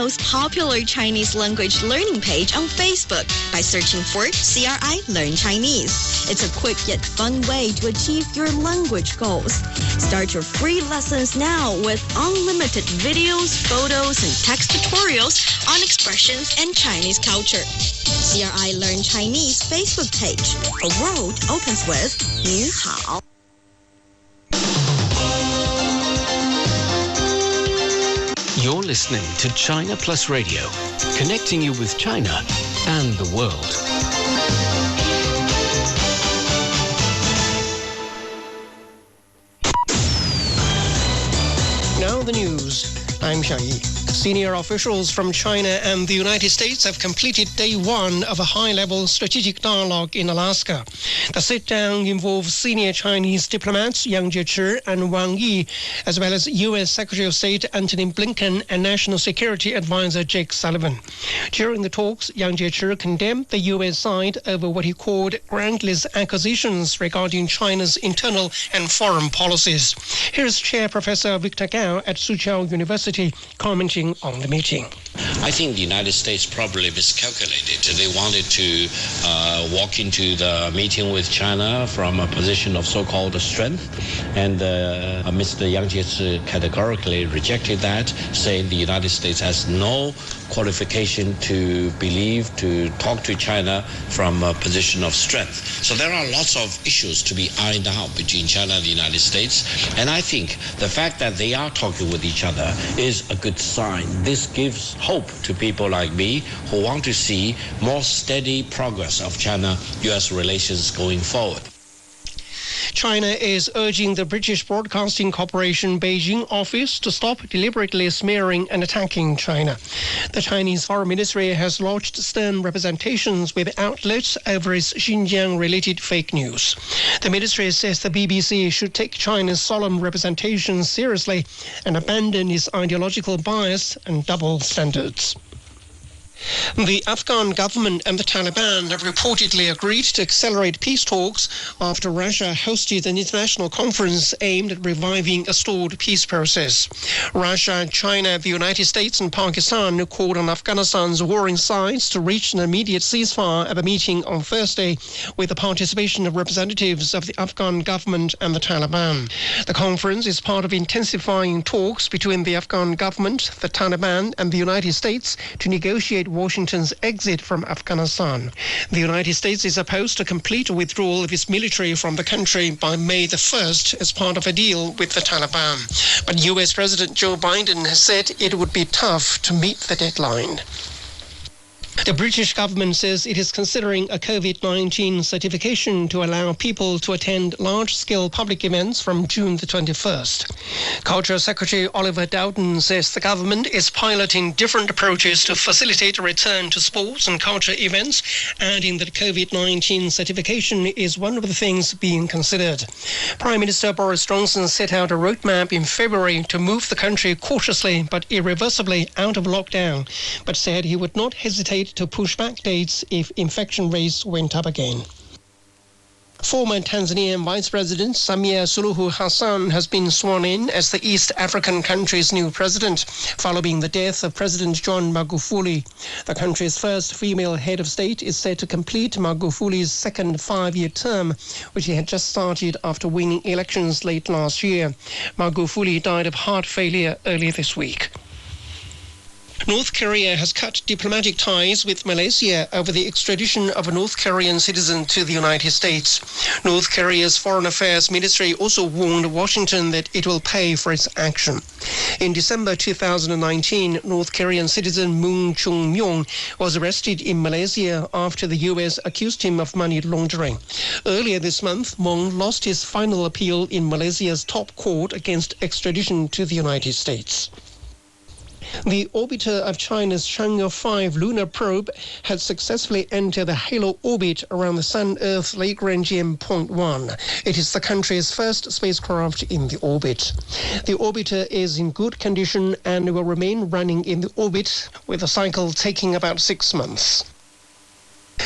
most popular Chinese language learning page on Facebook by searching for CRI Learn Chinese. It's a quick yet fun way to achieve your language goals. Start your free lessons now with unlimited videos, photos, and text tutorials on expressions and Chinese culture. CRI Learn Chinese Facebook page. A world opens with 您好. You're listening to China Plus Radio, connecting you with China and the world. Now the news. I'm Xiangyi. Senior officials from China and the United States have completed day one of a high-level strategic dialogue in Alaska. The sit-down involves senior Chinese diplomats Yang Jiechi and Wang Yi, as well as U.S. Secretary of State Antony Blinken and National Security Advisor Jake Sullivan. During the talks, Yang Jiechi condemned the U.S. side over what he called groundless accusations regarding China's internal and foreign policies. Here's Chair Professor Victor Gao at Soochow University commenting on the meeting. I think the United States probably miscalculated. They wanted to walk into the meeting with China from a position of so-called strength, and Mr. Yang Jiechi categorically rejected that, saying the United States has no qualification to talk to China from a position of strength. So there are lots of issues to be ironed out between China and the United States, and I think the fact that they are talking with each other is a good sign. This gives hope to people like me who want to see more steady progress of China-US relations going forward. China is urging the British Broadcasting Corporation Beijing office to stop deliberately smearing and attacking China. The Chinese Foreign Ministry has lodged stern representations with outlets over its Xinjiang-related fake news. The ministry says the BBC should take China's solemn representations seriously and abandon its ideological bias and double standards. The Afghan government and the Taliban have reportedly agreed to accelerate peace talks after Russia hosted an international conference aimed at reviving a stalled peace process. Russia, China, the United States and Pakistan called on Afghanistan's warring sides to reach an immediate ceasefire at a meeting on Thursday with the participation of representatives of the Afghan government and the Taliban. The conference is part of intensifying talks between the Afghan government, the Taliban and the United States to negotiate Washington's exit from Afghanistan. The United States is opposed to complete withdrawal of its military from the country by May the 1st as part of a deal with the Taliban. But US President Joe Biden has said it would be tough to meet the deadline. The British government says it is considering a COVID-19 certification to allow people to attend large-scale public events from June the 21st. Culture Secretary Oliver Dowden says the government is piloting different approaches to facilitate a return to sports and culture events, adding that COVID-19 certification is one of the things being considered. Prime Minister Boris Johnson set out a roadmap in February to move the country cautiously but irreversibly out of lockdown, but said he would not hesitate to push back dates if infection rates went up again. Former Tanzanian Vice President Samia Suluhu Hassan has been sworn in as the East African country's new president, following the death of President John Magufuli. The country's first female head of state is set to complete Magufuli's second 5-year term, which he had just started after winning elections late last year. Magufuli died of heart failure earlier this week. North Korea has cut diplomatic ties with Malaysia over the extradition of a North Korean citizen to the United States. North Korea's Foreign Affairs Ministry also warned Washington that it will pay for its action. In December 2019, North Korean citizen Moon Chung-myung was arrested in Malaysia after the US accused him of money laundering. Earlier this month, Moon lost his final appeal in Malaysia's top court against extradition to the United States. The orbiter of China's Chang'e 5 lunar probe had successfully entered the halo orbit around the Sun-Earth Lagrangian point 1. It is the country's first spacecraft in the orbit. The orbiter is in good condition and will remain running in the orbit, with the cycle taking about 6 months.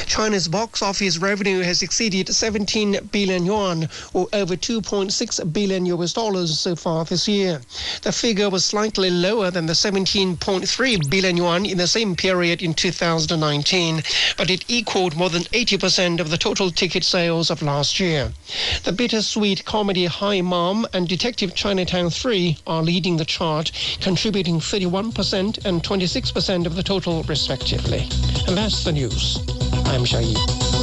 China's box office revenue has exceeded 17 billion yuan, or over $2.6 billion so far this year. The figure was slightly lower than the 17.3 billion yuan in the same period in 2019, but it equaled more than 80% of the total ticket sales of last year. The bittersweet comedy Hi Mom and Detective Chinatown 3 are leading the chart, contributing 31% and 26% of the total respectively. And that's the news. I'm Xiao Yi.